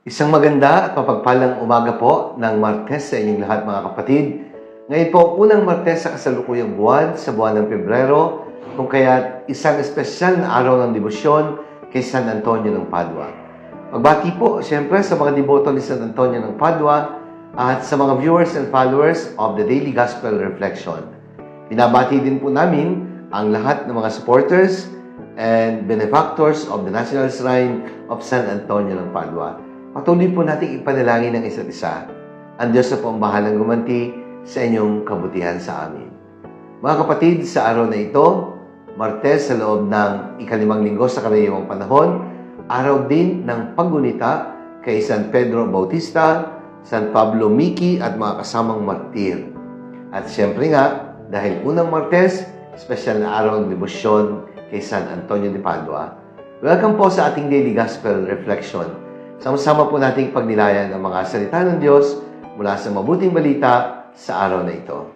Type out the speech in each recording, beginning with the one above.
Isang maganda at mapagpalang umaga po ng Martes sa inyong lahat mga kapatid. Ngayon po, unang Martes sa kasalukuyang buwan sa buwan ng Pebrero, kung kaya isang espesyal na araw ng debosyon kay San Antonio ng Padua. Magbati po siyempre sa mga deboto ni San Antonio ng Padua at sa mga viewers and followers of the Daily Gospel Reflection. Binabati din po namin ang lahat ng mga supporters and benefactors of the National Shrine of San Antonio ng Padua. Patuloy po nating ipanalangin ng isa't isa. Ang Diyos na po ang bahalang gumanti sa inyong kabutihan sa amin. Mga kapatid, sa araw na ito, Martes sa loob ng ikalimang linggo sa karaniwang panahon, araw din ng paggunita kay San Pedro Bautista, San Pablo Miki at mga kasamang martir. At siyempre nga, dahil unang Martes, espesyal na araw ng debosyon kay San Antonio de Padua. Welcome po sa ating Daily Gospel Reflection. Sama-sama po nating pagnilayan ang mga salita ng Diyos mula sa mabuting balita sa araw na ito.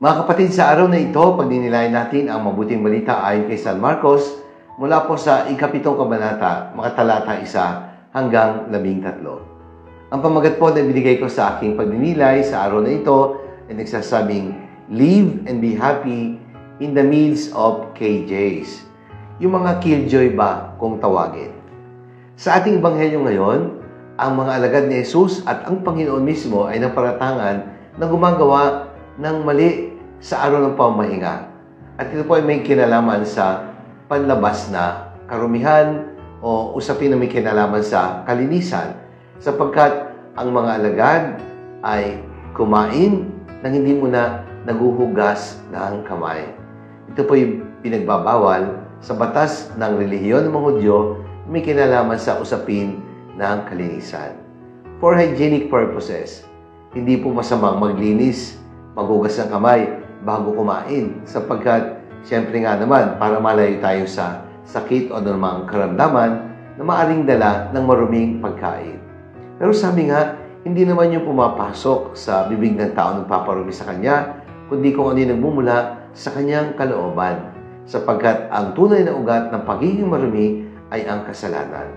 Mga kapatid, sa araw na ito, pagdinilayan natin ang mabuting balita ayon kay San Marcos mula po sa ikapitong kabanata, mga talata 1 hanggang 13. Ang pamagat po na binigay ko sa aking pagdinilay sa araw na ito ay nagsasabing, live and be happy in the midst of KJs. Yung mga killjoy ba kung tawagin? Sa ating ebanghelyo ngayon, ang mga alagad ni Jesus at ang Panginoon mismo ay naparatangan na gumagawa ng mali sa araw ng pamahinga. At ito po ay may kinalaman sa panlabas na karumihan o usapin na may kinalaman sa kalinisan sapagkat ang mga alagad ay kumain nang hindi muna naguhugas ng kamay. Ito po ay pinagbabawal sa batas ng relihiyon ng mga Hudyo may kinalaman sa usapin ng kalinisan. For hygienic purposes, hindi po masamang maglinis, maghugas ng kamay bago kumain sapagkat siyempre nga naman para malayo tayo sa sakit o anumang karamdaman na maaring dala ng maruming pagkain. Pero sabi nga, hindi naman yung pumapasok sa bibig ng tao ng paparumi sa kanya, kundi kung ano yung nagmumula sa kanyang kalooban sapagkat ang tunay na ugat ng pagiging marumi ay ang kasalanan.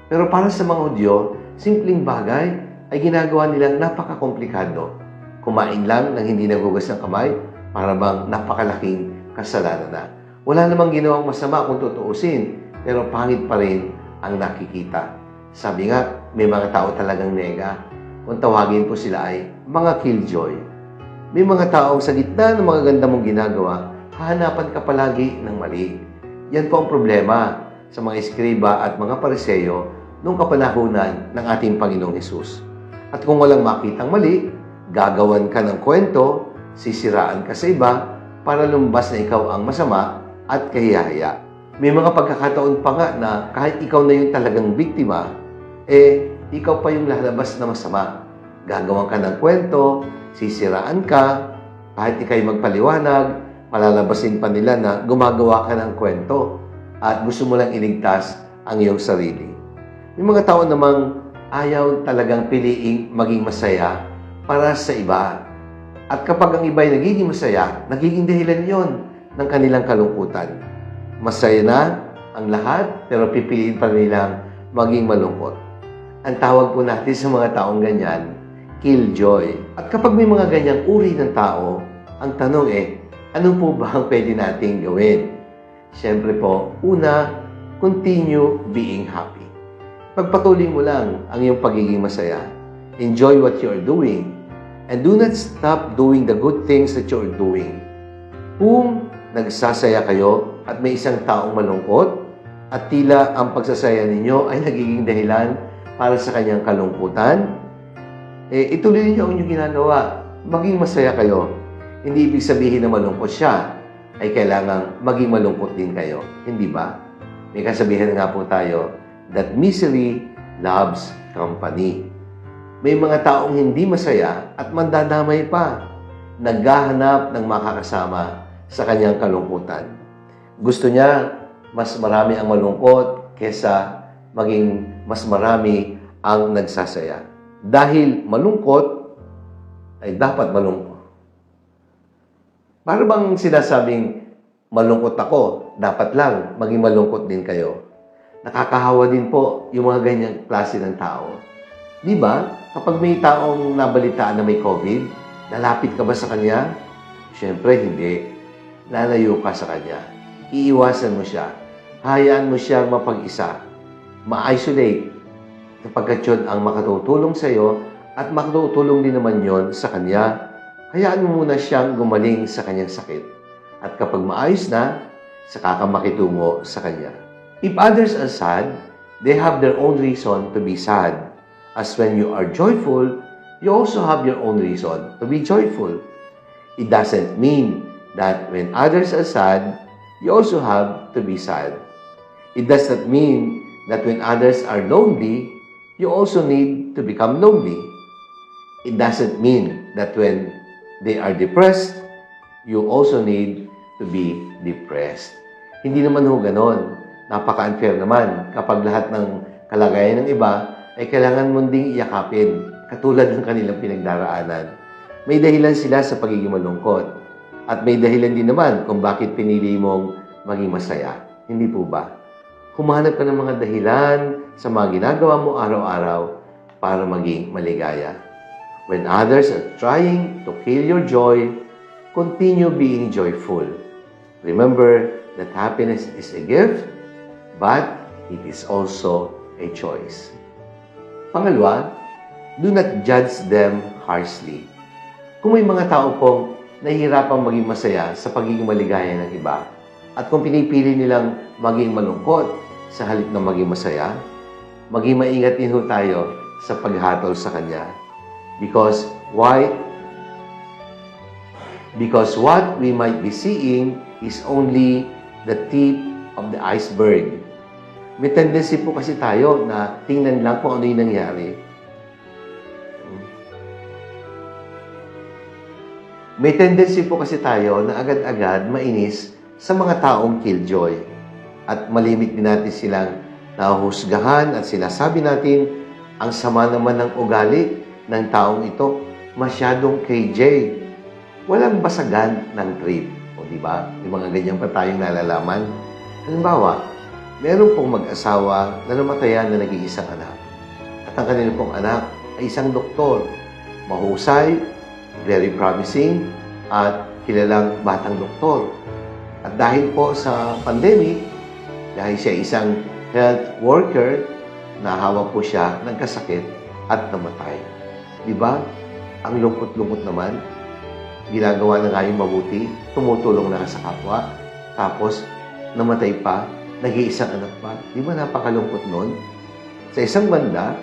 Pero para sa mga Hudyo, simpleng bagay ay ginagawa nilang napakakomplikado. Kumain lang ng hindi naghugas ng kamay, para bang napakalaking kasalanan na. Wala namang ginawang masama kung tutuusin, pero pangit pa rin ang nakikita. Sabi nga, may mga tao talagang nega. Kung tawagin po sila ay mga killjoy. May mga taong sa gitna ng mga ganda mong ginagawa, hahanapan ka palagi ng mali. Yan po ang problema sa mga eskriba at mga pariseyo noong kapanahunan ng ating Panginoong Hesus. At kung walang makitang mali, gagawan ka ng kwento, sisiraan ka sa iba para lumabas na ikaw ang masama at kahiyahaya. May mga pagkakataon pa nga na kahit ikaw na yung talagang biktima, ikaw pa yung lalabas na masama. Gagawan ka ng kwento, sisiraan ka, kahit ikaw'y magpaliwanag, malalabasin pa nila na gumagawa ka ng kwento at gusto mo lang iligtas ang iyong sarili. May mga tao namang ayaw talagang piliing maging masaya para sa iba. At kapag ang iba ay nagiging masaya, nagiging dahilan yon ng kanilang kalungkutan. Masaya na ang lahat, pero pipiliin pa nilang maging malungkot. Ang tawag po natin sa mga taong ganyan, killjoy. At kapag may mga ganyang uri ng tao, ang tanong ano po ba ang pwede nating gawin? Siyempre po, una, continue being happy. Pagpatuloy mo lang ang iyong pagiging masaya. Enjoy what you are doing. And do not stop doing the good things that you are doing. Whom nagsasaya kayo at may isang taong malungkot at tila ang pagsasaya ninyo ay nagiging dahilan para sa kanyang kalungkutan, ituloy niyo ang inyong ginagawa. Maging masaya kayo. Hindi ibig sabihin na malungkot siya ay kailangang maging malungkot din kayo. Hindi ba? May kasabihan nga po tayo that misery loves company. May mga taong hindi masaya at mandadamay pa. Naghahanap ng makakasama sa kanyang kalungkutan. Gusto niya mas marami ang malungkot kesa maging mas marami ang nagsasaya. Dahil malungkot ay dapat malungkot. Para bang sinasabing malungkot ako, dapat lang maging malungkot din kayo. Nakakahawa din po yung mga ganyang klase ng tao. Di ba? Kapag may taong nabalitaan na may COVID, lalapit ka ba sa kanya? Siyempre, hindi. Lalayo ka sa kanya. Iiwasan mo siya. Hayaan mo siyang mapag-isa. Ma-isolate. Kapagkat yun ang makatutulong sa iyo at makatutulong din naman yon sa kanya, hayaan mo muna siyang gumaling sa kanyang sakit. At kapag maayos na, saka ka makitungo sa kanya. If others are sad, they have their own reason to be sad. As when you are joyful, you also have your own reason to be joyful. It doesn't mean that when others are sad, you also have to be sad. It does not mean that when others are lonely, you also need to become lonely. It doesn't mean that when they are depressed, you also need to be depressed. Hindi naman ho ganon. Napaka-unfair naman kapag lahat ng kalagayan ng iba ay kailangan mong ding iyakapin, katulad ng kanilang pinagdaraanan. May dahilan sila sa pagiging malungkot. At may dahilan din naman kung bakit pinili mong maging masaya. Hindi po ba? Humanap ka ng mga dahilan sa mga ginagawa mo araw-araw para maging maligaya. When others are trying to kill your joy, continue being joyful. Remember that happiness is a gift, but it is also a choice. Pangalawa, do not judge them harshly. Kung may mga tao pong nahihirapang maging masaya sa pagiging maligaya ng iba, at kung pinipili nilang maging malungkot sa halip na maging masaya, maging maingat din ho tayo sa paghatol sa Kanya. Because why? Because what we might be seeing is only the tip of the iceberg. May tendency po kasi tayo na tingnan lang kung ano yung nangyari. May tendency po kasi tayo na agad-agad mainis sa mga taong killjoy. At malimit din natin silang nahuhusgahan at sinasabi natin, ang sama naman ng ugali ng taong ito, masyadong KJ. Walang basagan ng trip. O diba? May mga ganyan pa tayong nalalaman. Halimbawa, meron pong mag-asawa na namatayan na nag-iisang anak. At ang kanila pong anak ay isang doktor. Mahusay, very promising, at kilalang batang doktor. At dahil po sa pandemic, dahil siya isang health worker, nahawa po siya ng kasakit at namatay. Diba? Ang lungkot-lungkot naman. Ginagawa na nga yung mabuti, tumutulong na sa kapwa, tapos namatay pa, nag-iisang anak pa. Di ba napakalungkot nun? Sa isang banda,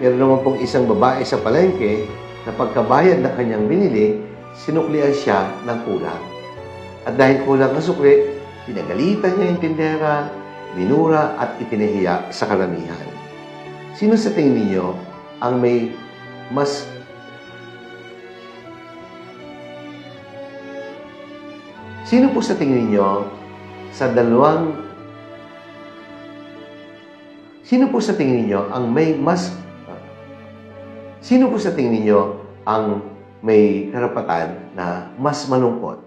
meron naman pong isang babae sa palengke na pagkabayad na kanyang binili, sinuklian siya ng kulang. At dahil kulang ang sukli, pinagalitan niya yung tindera, minura at ipinahiya sa karamihan. Sino sa tingin ninyo ang may mas Sino po sa tingin ninyo sa dalawang Sino po sa tingin ninyo ang may mas Sino po sa tingin ninyo ang may karapatan na mas malungkot?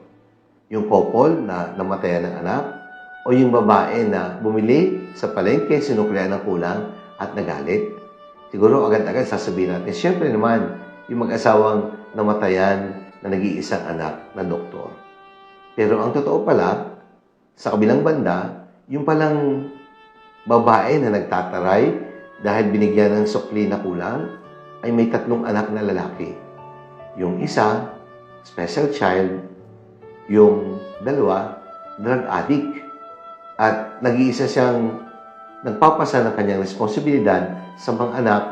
Yung couple na namatayan ng anak o yung babae na bumili sa palengke, sinuklian ng kulang at nagalit? Siguro agad-agad sasabihin natin, siyempre naman, yung mag-asawang namatayan na nag-iisang anak na doktor. Pero ang totoo pala, sa kabilang banda, yung palang babae na nagtataray dahil binigyan ng sukli na kulang, ay may 3 anak na lalaki. Yung isa, special child. Yung 2, drug addict at nag-iisa siyang nagpapasa ng kanyang responsibilidad sa mga anak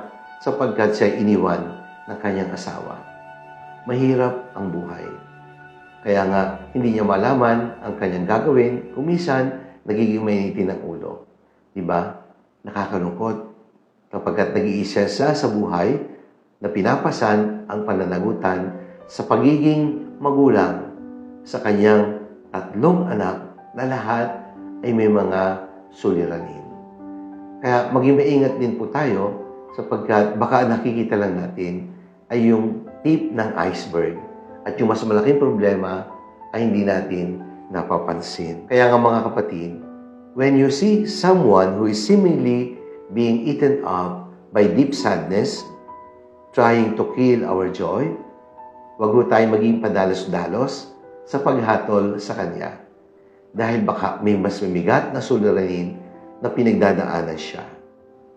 sapagkat siya iniwan ng kanyang asawa. Mahirap ang buhay. Kaya nga, hindi niya malaman ang kanyang gagawin, kung minsan, nagiging mainitin ang ulo. Diba? Nakakalungkot. Kapagkat nag-iisa siya sa buhay na pinapasan ang pananagutan sa pagiging magulang sa kanyang 3 anak na lahat ay may mga suliranin. Kaya maging maingat din po tayo sapagkat baka nakikita lang natin ay yung tip ng iceberg at yung mas malaking problema ay hindi natin napapansin. Kaya nga mga kapatid, when you see someone who is seemingly being eaten up by deep sadness, trying to kill our joy, huwag ho tayong maging padalos-dalos sa paghatol sa kanya. Dahil baka may mas mamigat na suliranin na pinagdadaanan siya.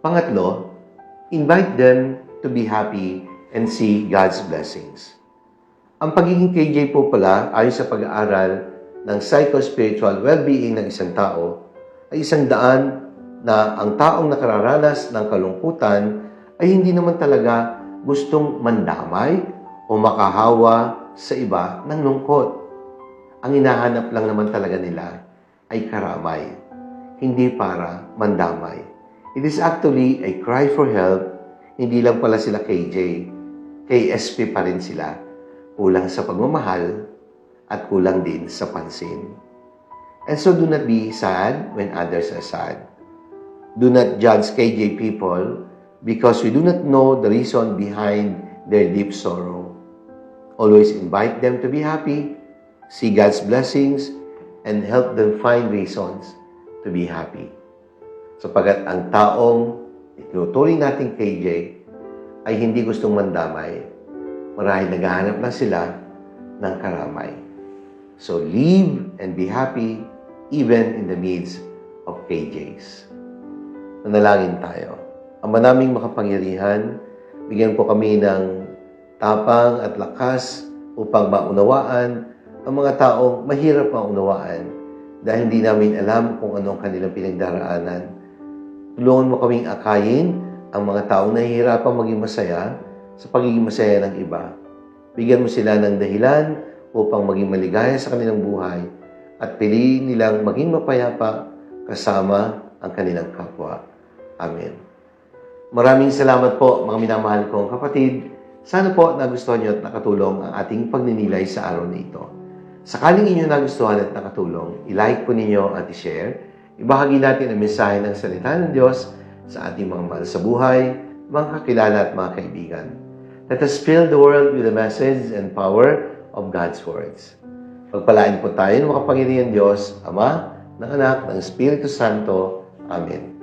Pangatlo, invite them to be happy and see God's blessings. Ang pagiging KJ po pala, ayon sa pag-aaral ng psycho-spiritual well-being ng isang tao, ay isang daan na ang taong nakararanas ng kalungkutan ay hindi naman talaga gustong mandamay o makahawa sa iba ng lungkot. Ang hinahanap lang naman talaga nila ay karamay, hindi para mandamay. It is actually a cry for help. Hindi lang pala sila KJ, KSP pa rin sila. Kulang sa pagmamahal at kulang din sa pansin. And so do not be sad when others are sad. Do not judge KJ people because we do not know the reason behind their deep sorrow. Always invite them to be happy, see God's blessings, and help them find reasons to be happy. Sapagat ang taong itinuturing nating KJ ay hindi gustong mandamay, marahil naghahanap lang sila ng karamay. So live and be happy even in the midst of KJs. Manalangin tayo. Ama naming makapangyarihan, bigyan po kami ng tapang at lakas upang maunawaan ang mga taong mahirap maunawaan dahil hindi namin alam kung anong kanilang pinagdaraanan. Tulungan mo kaming akayin ang mga taong nahihirapang maging masaya sa pagiging masaya ng iba. Bigyan mo sila ng dahilan upang maging maligaya sa kanilang buhay at piliin nilang maging mapayapa kasama ang kanilang kapwa. Amen. Maraming salamat po mga minamahal kong kapatid. Sana po nagustuhan niyo at nakatulong ang ating pagninilay sa araw na ito. Sakaling inyo nagustuhan at nakatulong, i-like po ninyo at i-share. Ibahagi natin ang mensahe ng salita ng Diyos sa ating mga mahal sa buhay, mga kakilala at mga kaibigan. Let us fill the world with the message and power of God's words. Pagpalain po tayo ng makapangyarihan Diyos, Ama, ng Anak, ng Espiritu Santo. Amen.